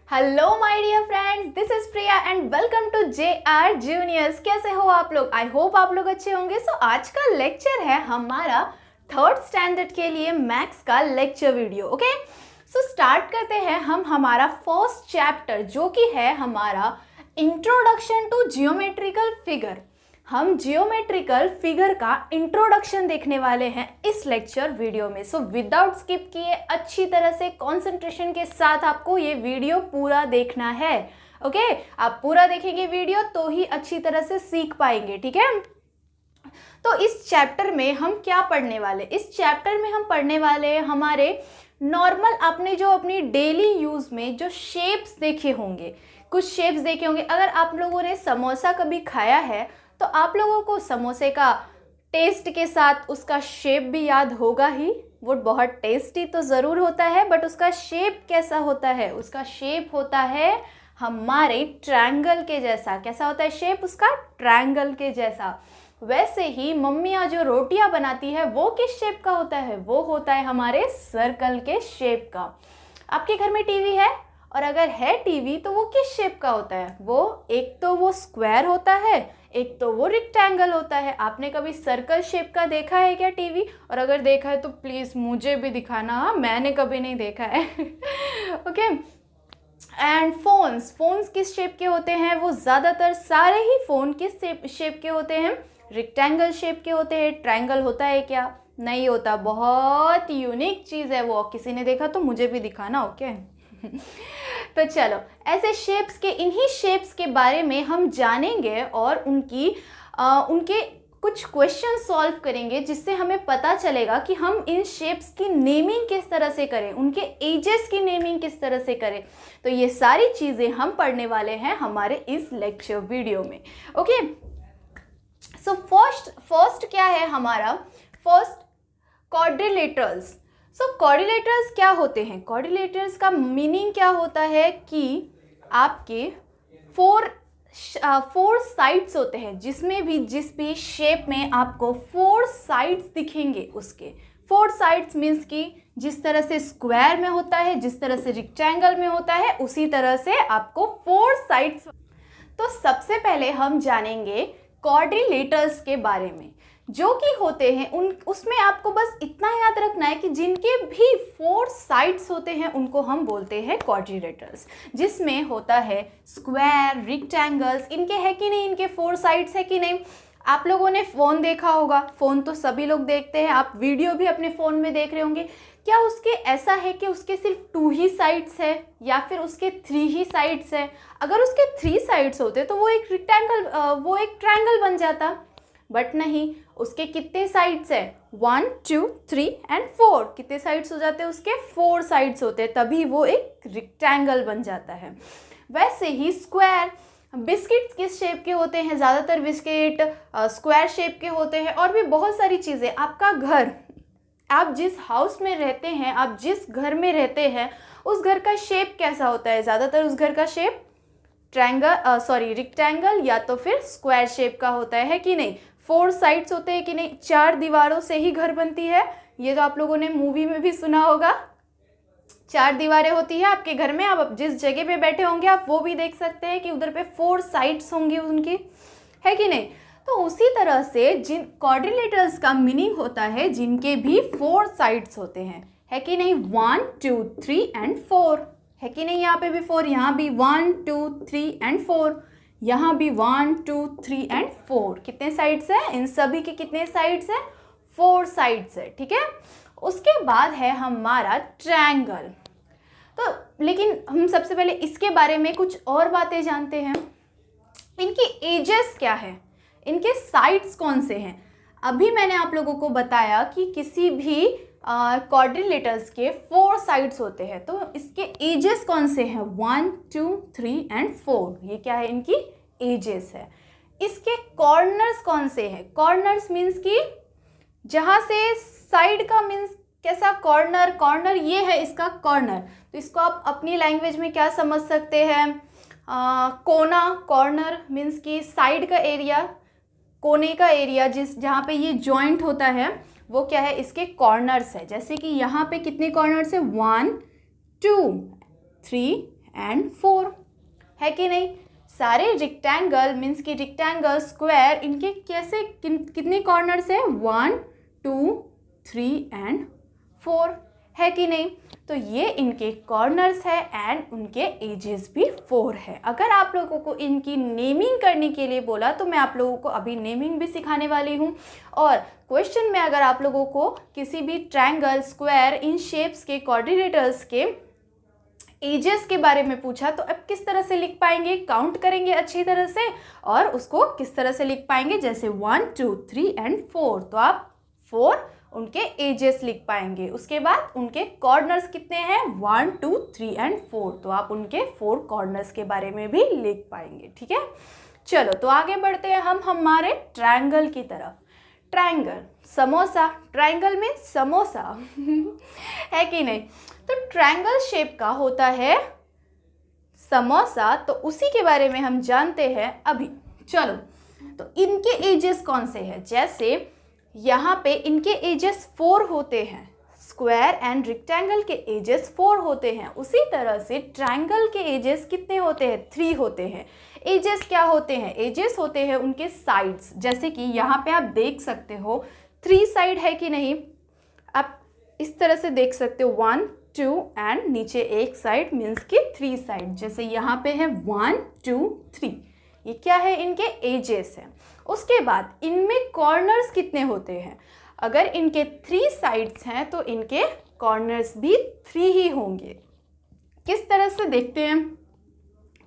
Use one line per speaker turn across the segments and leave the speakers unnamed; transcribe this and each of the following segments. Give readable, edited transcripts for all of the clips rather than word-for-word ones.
Hello my dear friends, this is Priya and welcome to JR juniors. कैसे हो आप लोग? आई होप आप लोग अच्छे होंगे। आज का लेक्चर है हमारा थर्ड स्टैंडर्ड के लिए मैथ्स का लेक्चर वीडियो। ओके, स्टार्ट करते हैं हम हमारा फर्स्ट चैप्टर जो कि है हमारा इंट्रोडक्शन टू जियोमेट्रिकल फिगर। हम जियोमेट्रिकल फिगर का इंट्रोडक्शन देखने वाले हैं इस लेक्चर वीडियो में। विदाउट स्किप किए अच्छी तरह से कंसंट्रेशन के साथ आपको ये वीडियो पूरा देखना है। ओके, आप पूरा देखेंगे वीडियो तो ही अच्छी तरह से सीख पाएंगे। ठीक है, तो इस चैप्टर में हम क्या पढ़ने वाले? इस चैप्टर में हम पढ़ने वाले हैं हमारे नॉर्मल, आपने जो अपनी डेली यूज में जो शेप्स देखे होंगे, कुछ शेप्स देखे होंगे। अगर आप लोगों ने समोसा कभी खाया है तो आप लोगों को समोसे का टेस्ट के साथ उसका शेप भी याद होगा ही। वो बहुत टेस्टी तो ज़रूर होता है, बट उसका शेप कैसा होता है? उसका शेप होता है हमारे ट्रायंगल के जैसा। कैसा होता है शेप उसका? ट्रायंगल के जैसा। वैसे ही मम्मियाँ जो रोटियाँ बनाती है वो किस शेप का होता है? वो होता है हमारे सर्कल के शेप का। आपके घर में टीवी है, और अगर है टीवी तो वो किस शेप का होता है? वो एक तो वो स्क्वायर होता है, एक तो वो रेक्टेंगल होता है। आपने कभी सर्कल शेप का देखा है क्या टीवी? और अगर देखा है तो प्लीज़ मुझे भी दिखाना, मैंने कभी नहीं देखा है। ओके, एंड फोन्स किस शेप के होते हैं? वो ज़्यादातर सारे ही फ़ोन किस शेप के होते हैं? रेक्टेंगल शेप के होते हैं। ट्रायंगल होता है क्या? नहीं होता। बहुत यूनिक चीज़ है वो। किसी ने देखा तो मुझे भी दिखाना। ओके तो चलो, ऐसे शेप्स के, इन्हीं शेप्स के बारे में हम जानेंगे और उनके कुछ क्वेश्चन सॉल्व करेंगे, जिससे हमें पता चलेगा कि हम इन शेप्स की नेमिंग किस तरह से करें, उनके एजेस की नेमिंग किस तरह से करें। तो ये सारी चीज़ें हम पढ़ने वाले हैं हमारे इस लेक्चर वीडियो में। ओके, फर्स्ट क्या है हमारा? First, quadrilaterals. क्वाड्रिलेटरल्स क्या होते हैं? क्वाड्रिलेटरल्स का मीनिंग क्या होता है कि आपके फोर साइड्स होते हैं, जिस भी शेप में आपको 4 साइड्स दिखेंगे। उसके 4 साइड्स मीन्स कि जिस तरह से स्क्वायर में होता है, जिस तरह से रेक्टेंगल में होता है, उसी तरह से आपको 4 साइड्स। तो सबसे पहले हम जानेंगे क्वाड्रिलेटरल्स के बारे में, जो कि होते हैं उसमें आपको बस इतना याद रखना है कि जिनके भी 4 साइड्स होते हैं उनको हम बोलते हैं क्वाड्रिलेटरल्स। जिसमें होता है स्क्वायर, रेक्टेंगल्स, इनके है कि नहीं, इनके 4 साइड्स है कि नहीं। आप लोगों ने फ़ोन देखा होगा, फ़ोन तो सभी लोग देखते हैं, आप वीडियो भी अपने फ़ोन में देख रहे होंगे। क्या उसके ऐसा है कि उसके सिर्फ 2 ही साइड्स है या फिर उसके 3 ही साइड्स है? अगर उसके 3 साइड्स होते तो वो एक ट्रायंगल बन जाता, बट नहीं, उसके कितने साइड्स है? 1 2 3 एंड 4। कितने साइड्स हो जाते हैं उसके? 4 साइड्स होते हैं, तभी वो एक रेक्टेंगल बन जाता है। वैसे ही स्क्वायर, बिस्किट्स किस शेप के होते हैं? ज़्यादातर बिस्किट स्क्वायर शेप के होते हैं। और भी बहुत सारी चीज़ें। आपका घर, आप जिस हाउस में रहते हैं, आप जिस घर में रहते हैं, उस घर का शेप कैसा होता है? ज़्यादातर उस घर का शेप रेक्टेंगल या तो फिर स्क्वायर शेप का होता है कि नहीं? 4 साइड्स होते हैं कि नहीं? 4 दीवारों से ही घर बनती है। ये तो आप लोगों ने मूवी में भी सुना होगा। 4 दीवारें होती है आपके घर में। आप जिस जगह पे बैठे होंगे आप वो भी देख सकते हैं कि उधर पे 4 साइड्स होंगी उनकी, है कि नहीं? तो उसी तरह से जिन क्वाड्रिलेटरल्स का मीनिंग होता है जिनके भी 4 साइड्स होते हैं, है कि नहीं? 1 2 3 एंड 4, है कि नहीं? यहाँ पे भी 4, यहाँ भी 1 2 3 एंड 4, यहाँ भी 1 2 3 एंड 4। कितने साइड्स हैं? इन सभी के कितने साइड्स हैं? 4 साइड्स है। ठीक है, उसके बाद है हमारा ट्रायंगल। तो लेकिन हम सबसे पहले इसके बारे में कुछ और बातें जानते हैं। इनकी एजेस क्या है? इनके साइड्स कौन से हैं? अभी मैंने आप लोगों को बताया कि किसी भी क्वाड्रिलेटरल्स के 4 साइड्स होते हैं, तो इसके एजेस कौन से हैं? 1 2 3 एंड 4। ये क्या है? इनकी एजेस है। इसके कॉर्नर्स कौन से हैं? कॉर्नर्स मीन्स कि जहाँ से साइड का मीन्स कैसा? कॉर्नर ये है इसका कॉर्नर। तो इसको आप अपनी लैंग्वेज में क्या समझ सकते हैं? कोना। कॉर्नर मीन्स कि साइड का एरिया, कोने का एरिया, जहाँ पे ये जॉइंट होता है वो क्या है? इसके कॉर्नर्स है। जैसे कि यहाँ पे कितने कॉर्नर्स है? 1 2 3 एंड 4, है कि नहीं। सारे रेक्टेंगल मीन्स कि रेक्टेंगल, स्क्वायर, इनके कैसे कितने कॉर्नर्स है, 1 2 3 एंड 4, है कि नहीं। तो ये इनके कॉर्नर्स है एंड उनके एजेस भी 4 है। अगर आप लोगों को इनकी नेमिंग करने के लिए बोला तो मैं आप लोगों को अभी नेमिंग भी सिखाने वाली हूँ। और क्वेश्चन में अगर आप लोगों को किसी भी ट्रायंगल, स्क्वायर, इन शेप्स के कोऑर्डिनेटर्स के एजेस के बारे में पूछा तो अब किस तरह से लिख पाएंगे, काउंट करेंगे अच्छी तरह से और उसको किस तरह से लिख पाएंगे, जैसे 1 2 3 एंड 4, तो आप 4 उनके एजेस लिख पाएंगे। उसके बाद उनके कॉर्नर्स कितने हैं, 1 2 3 एंड 4, तो आप उनके 4 कॉर्नर्स के बारे में भी लिख पाएंगे। ठीक है, चलो तो आगे बढ़ते हैं हम हमारे ट्रायंगल की तरफ। ट्रायंगल, समोसा, ट्रायंगल में समोसा है कि नहीं। तो ट्रायंगल शेप का होता है समोसा, तो उसी के बारे में हम जानते हैं अभी। चलो तो इनके एजेस कौन से हैं, जैसे यहाँ पे इनके एजेस 4 होते हैं, स्क्वायर एंड रेक्टेंगल के एजेस 4 होते हैं। उसी तरह से ट्रायंगल के एजेस कितने होते हैं, 3 होते हैं। एजेस क्या होते हैं, एजेस होते हैं उनके साइड्स, जैसे कि यहाँ पे आप देख सकते हो 3 साइड है कि नहीं। आप इस तरह से देख सकते हो 1 2 एंड नीचे एक साइड मीन्स कि 3 साइड, जैसे यहाँ पे है 1 2 3, ये क्या है, इनके एजेस हैं। उसके बाद इनमें कॉर्नर्स कितने होते हैं, अगर इनके 3 साइड्स हैं तो इनके कॉर्नर्स भी 3 ही होंगे। किस तरह से देखते हैं,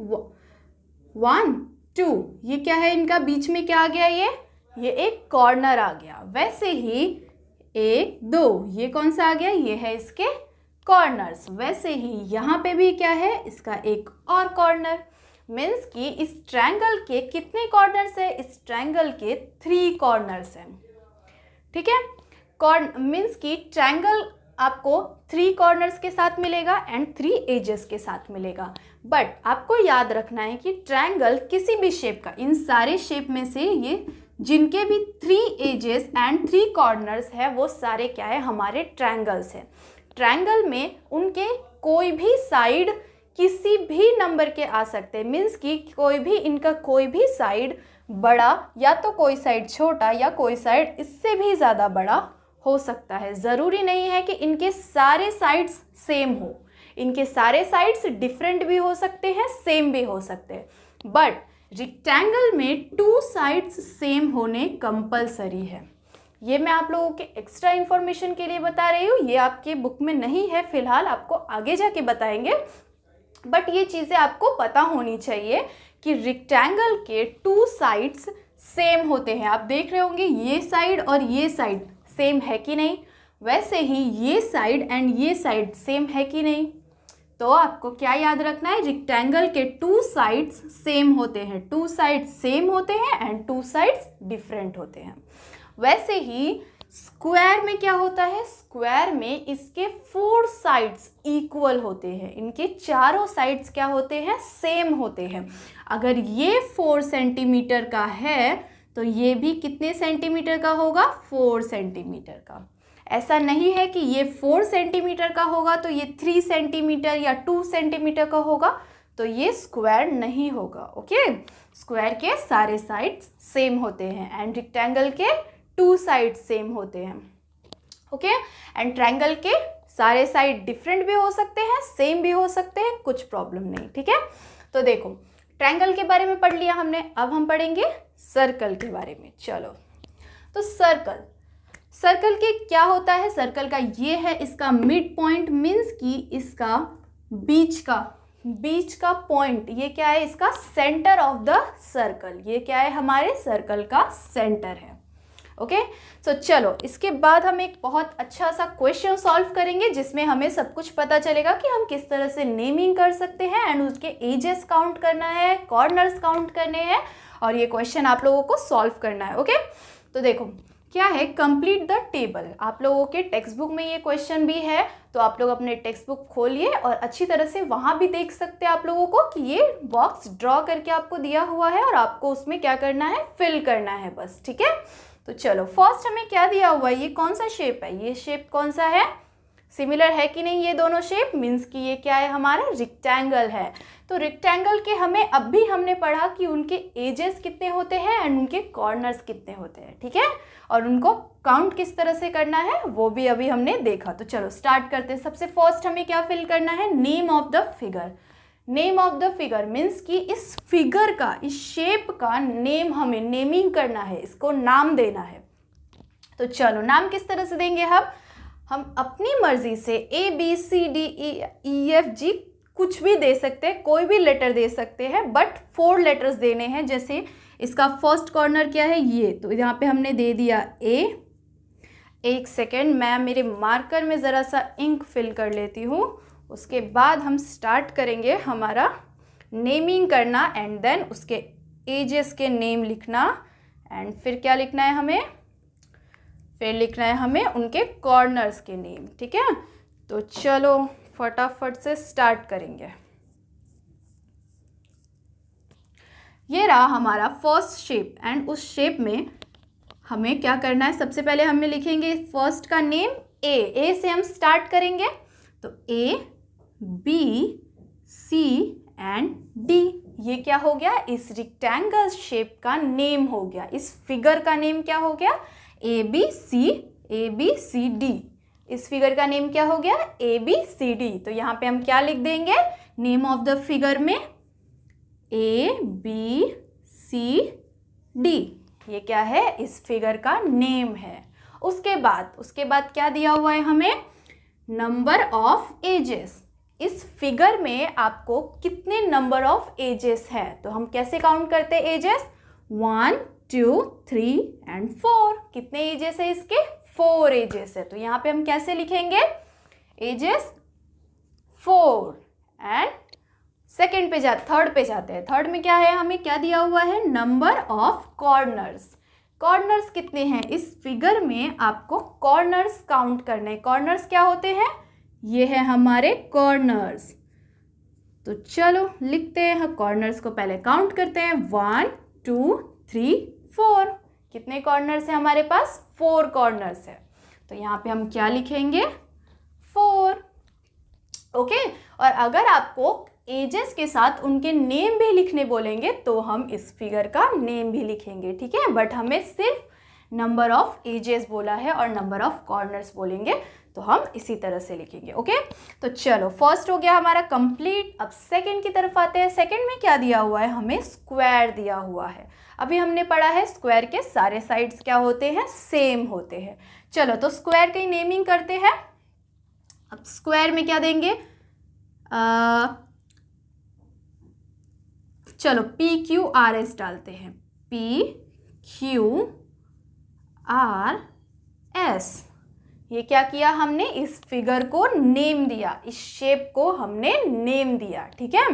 1 2, ये क्या है, इनका बीच में क्या आ गया, ये एक कॉर्नर आ गया। वैसे ही 1 2, ये कौन सा आ गया, ये है इसके कॉर्नर्स। वैसे ही यहाँ पे भी क्या है, इसका एक और कॉर्नर, मीन्स कि इस ट्रायंगल के कितने कॉर्नर्स है, इस ट्रायंगल के 3 कॉर्नर्स हैं। ठीक है, मीन्स कि ट्रायंगल आपको 3 कॉर्नर्स के साथ मिलेगा एंड 3 एजेस के साथ मिलेगा। बट आपको याद रखना है कि ट्रायंगल किसी भी शेप का, इन सारे शेप में से ये जिनके भी 3 एजेस एंड 3 कॉर्नर्स है वो सारे क्या है, हमारे ट्रायंगल्स हैं। ट्रायंगल में उनके कोई भी साइड किसी भी नंबर के आ सकते हैं, मीन्स कि कोई भी इनका कोई भी साइड बड़ा या तो कोई साइड छोटा या कोई साइड इससे भी ज़्यादा बड़ा हो सकता है। ज़रूरी नहीं है कि इनके सारे साइड्स सेम हो, इनके सारे साइड्स डिफरेंट भी हो सकते हैं, सेम भी हो सकते हैं। बट रेक्टेंगल में 2 साइड्स सेम होने कंपलसरी है। ये मैं आप लोगों के एक्स्ट्रा इन्फॉर्मेशन के लिए बता रही हूँ, ये आपके बुक में नहीं है फिलहाल, आपको आगे जाके बताएंगे। बट ये चीज़ें आपको पता होनी चाहिए कि रेक्टेंगल के 2 साइड्स सेम होते हैं। आप देख रहे होंगे ये साइड और ये साइड सेम है कि नहीं, वैसे ही ये साइड एंड ये साइड सेम है कि नहीं। तो आपको क्या याद रखना है, रेक्टेंगल के 2 साइड्स सेम होते हैं, 2 साइड्स सेम होते हैं एंड 2 साइड्स डिफरेंट होते हैं। वैसे ही स्क्वायर में क्या होता है, स्क्वायर में इसके 4 साइड्स इक्वल होते हैं, इनके चारों साइड्स क्या होते हैं, सेम होते हैं। अगर ये 4 सेंटीमीटर का है तो ये भी कितने सेंटीमीटर का होगा, 4 सेंटीमीटर का। ऐसा नहीं है कि ये 4 सेंटीमीटर का होगा तो ये 3 सेंटीमीटर या 2 सेंटीमीटर का होगा, तो ये स्क्वायर नहीं होगा। ओके, स्क्वायर के सारे साइड्स सेम होते हैं एंड रेक्टेंगल के 2 साइड्स सेम होते हैं। ओके, एंड ट्रायंगल के सारे साइड डिफरेंट भी हो सकते हैं, सेम भी हो सकते हैं, कुछ प्रॉब्लम नहीं। ठीक है, तो देखो ट्रायंगल के बारे में पढ़ लिया हमने, अब हम पढ़ेंगे सर्कल के बारे में। चलो तो सर्कल, सर्कल के क्या होता है, सर्कल का ये है इसका मिड पॉइंट, मीन्स कि इसका बीच का पॉइंट, ये क्या है, इसका सेंटर ऑफ द सर्कल, ये क्या है, हमारे सर्कल का सेंटर है। ओके, सो चलो इसके बाद हम एक बहुत अच्छा सा क्वेश्चन सॉल्व करेंगे जिसमें हमें सब कुछ पता चलेगा कि हम किस तरह से नेमिंग कर सकते हैं एंड उसके एजेस काउंट करना है, कॉर्नर्स काउंट करने हैं और ये क्वेश्चन आप लोगों को सॉल्व करना है। ओके, तो देखो क्या है, कंप्लीट द टेबल। आप लोगों के टेक्स्ट बुक में ये क्वेश्चन भी है, तो आप लोग अपने टेक्स्ट बुक खोलिए और अच्छी तरह से वहाँ भी देख सकते हैं आप लोगों को कि ये बॉक्स ड्रॉ करके आपको दिया हुआ है और आपको उसमें क्या करना है, फिल करना है बस। ठीक है, तो चलो फर्स्ट हमें क्या दिया हुआ है, ये कौन सा शेप है, ये शेप कौन सा है, सिमिलर है कि नहीं ये दोनों शेप, मीन्स कि ये क्या है, हमारा रेक्टेंगल है। तो रेक्टेंगल के हमें अब भी हमने पढ़ा कि उनके एजेस कितने होते हैं एंड उनके कॉर्नर्स कितने होते हैं, ठीक है, और उनको काउंट किस तरह से करना है वो भी अभी हमने देखा। तो चलो स्टार्ट करते हैं। सबसे फर्स्ट हमें क्या फिल करना है, name of the figure. Name of the figure means कि इस फिगर का, इस शेप का नेम, हमें नेमिंग करना है, इसको नाम देना है। तो चलो नाम किस तरह से देंगे हम अपनी मर्जी से ABCDEFG कुछ भी दे सकते हैं, कोई भी लेटर दे सकते हैं, बट 4 लेटर्स देने हैं। जैसे इसका फर्स्ट कॉर्नर क्या है, ये, तो यहाँ पे हमने दे दिया A। एक सेकेंड, मैं मेरे मार्कर में ज़रा सा इंक फिल कर लेती हूँ, उसके बाद हम स्टार्ट करेंगे हमारा नेमिंग करना एंड देन उसके एजेस के नेम लिखना एंड फिर क्या लिखना है हमें, फिर लिखना है हमें उनके कॉर्नर्स के नेम, ठीक है। तो चलो फटाफट से स्टार्ट करेंगे। ये रहा हमारा फर्स्ट शेप एंड उस शेप में हमें क्या करना है, सबसे पहले हमें लिखेंगे फर्स्ट का नेम ए से हम स्टार्ट करेंगे। तो A B C and D, ये क्या हो गया, इस रेक्टेंगल शेप का नेम हो गया, इस फिगर का नेम क्या हो गया, ABCD। इस फिगर का नेम क्या हो गया, ABCD। तो यहाँ पे हम क्या लिख देंगे, नेम ऑफ द फिगर में ABCD, ये क्या है, इस फिगर का नेम है। उसके बाद क्या दिया हुआ है हमें, नंबर ऑफ एजेस। इस फिगर में आपको कितने नंबर ऑफ एजेस है, तो हम कैसे काउंट करते हैं एजेस, 1 2 3 एंड 4। कितने एजेस है इसके, 4 एजेस है। तो यहाँ पे हम कैसे लिखेंगे, एजेस 4 एंड सेकेंड पे थर्ड पे जाते हैं। थर्ड में क्या है, हमें क्या दिया हुआ है, नंबर ऑफ कॉर्नर्स। कॉर्नर्स कितने हैं इस फिगर में, आपको कॉर्नर्स काउंट करने। कॉर्नर्स क्या होते हैं, ये है हमारे कॉर्नर्स। तो चलो लिखते हैं, कॉर्नर्स को पहले काउंट करते हैं, 1 2 3 4। कितने कॉर्नर्स है हमारे पास, 4 कॉर्नर्स है। तो यहाँ पे हम क्या लिखेंगे, 4, ओके। और अगर आपको एजेस के साथ उनके नेम भी लिखने बोलेंगे तो हम इस फिगर का नेम भी लिखेंगे, ठीक है, बट हमें सिर्फ नंबर ऑफ एजेस बोला है और नंबर ऑफ कॉर्नर्स बोलेंगे, तो हम इसी तरह से लिखेंगे, ओके। तो चलो फर्स्ट हो गया हमारा कंप्लीट। अब सेकंड की तरफ आते हैं। सेकंड में क्या दिया हुआ है, हमें स्क्वायर दिया हुआ है। अभी हमने पढ़ा है स्क्वायर के सारे साइड्स क्या होते हैं, सेम होते हैं। चलो तो स्क्वायर की नेमिंग करते हैं। अब स्क्वायर में क्या देंगे, चलो PQRS डालते हैं, PQRS। ये क्या किया हमने, इस फिगर को नेम दिया, इस शेप को हमने नेम दिया, ठीक है।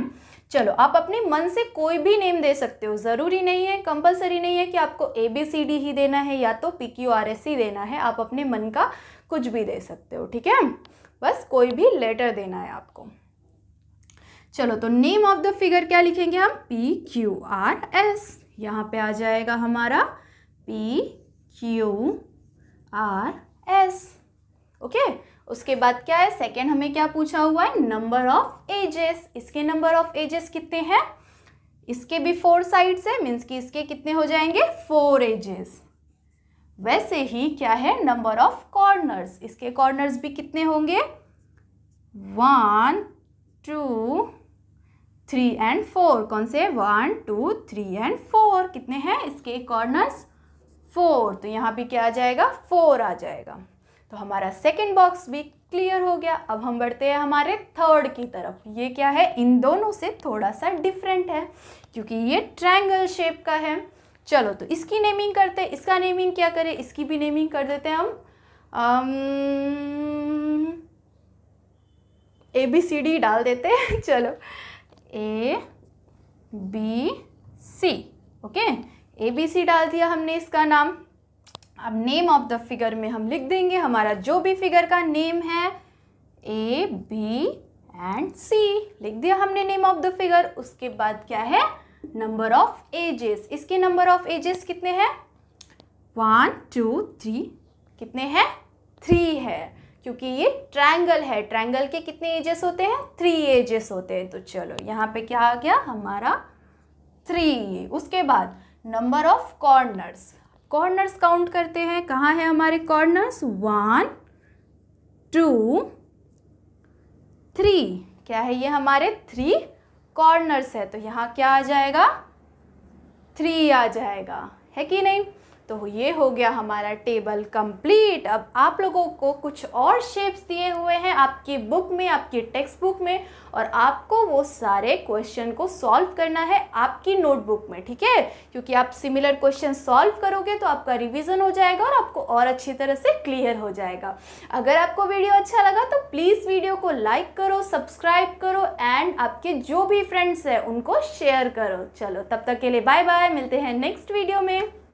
चलो आप अपने मन से कोई भी नेम दे सकते हो, ज़रूरी नहीं है, कंपलसरी नहीं है कि आपको ABCD ही देना है या तो PQRS ही देना है, आप अपने मन का कुछ भी दे सकते हो, ठीक है, बस कोई भी लेटर देना है आपको। चलो तो नेम ऑफ द फिगर क्या लिखेंगे हम, PQRS। यहाँ पे आ जाएगा हमारा PQRS, ओके। उसके बाद क्या है, सेकेंड हमें क्या पूछा हुआ है, नंबर ऑफ एजेस। इसके नंबर ऑफ एजेस कितने हैं, इसके भी 4 साइड्स है, मीन्स कि इसके कितने हो जाएंगे, 4 एजेस। वैसे ही क्या है, नंबर ऑफ कॉर्नर्स, इसके कॉर्नर्स भी कितने होंगे, 1 2 3 एंड 4। कौन से, 1 2 3 एंड 4। कितने हैं इसके कॉर्नर्स, 4। तो यहाँ भी क्या आ जाएगा, 4 आ जाएगा। तो हमारा सेकंड बॉक्स भी क्लियर हो गया। अब हम बढ़ते हैं हमारे थर्ड की तरफ। ये क्या है, इन दोनों से थोड़ा सा डिफरेंट है क्योंकि ये ट्रायंगल शेप का है। चलो तो इसकी नेमिंग करते हैं। इसका नेमिंग क्या करें, इसकी भी नेमिंग कर देते हैं हम, ABCD डाल देते हैं। चलो ABC, ओके, ABC डाल दिया हमने इसका नाम। अब नेम ऑफ द फिगर में हम लिख देंगे हमारा जो भी फिगर का नेम है, A B एंड C लिख दिया हमने नेम ऑफ द फिगर। उसके बाद क्या है, नंबर ऑफ एजेस। इसके नंबर ऑफ एजेस कितने हैं, 1 2 3, कितने हैं, 3 है। क्योंकि ये ट्रायंगल है। ट्रायंगल के कितने एजेस होते हैं? 3 एजेस होते हैं। तो चलो यहाँ पे क्या आ गया हमारा 3। उसके बाद number of corners, corners count करते हैं। कहाँ है हमारे कॉर्नर्स? 1 2 3। क्या है ये? हमारे 3 कॉर्नर्स है। तो यहाँ क्या आ जाएगा? 3 आ जाएगा, है कि नहीं? तो ये हो गया हमारा टेबल कंप्लीट। अब आप लोगों को कुछ और शेप्स दिए हुए हैं आपकी बुक में, आपकी टेक्स्ट बुक में, और आपको वो सारे क्वेश्चन को सॉल्व करना है आपकी नोटबुक में, ठीक है? क्योंकि आप सिमिलर क्वेश्चन सॉल्व करोगे तो आपका रिवीजन हो जाएगा और आपको और अच्छी तरह से क्लियर हो जाएगा। अगर आपको वीडियो अच्छा लगा तो प्लीज़ वीडियो को लाइक करो, सब्सक्राइब करो एंड आपके जो भी फ्रेंड्स हैं उनको शेयर करो। चलो तब तक के लिए बाय बाय, मिलते हैं नेक्स्ट वीडियो में।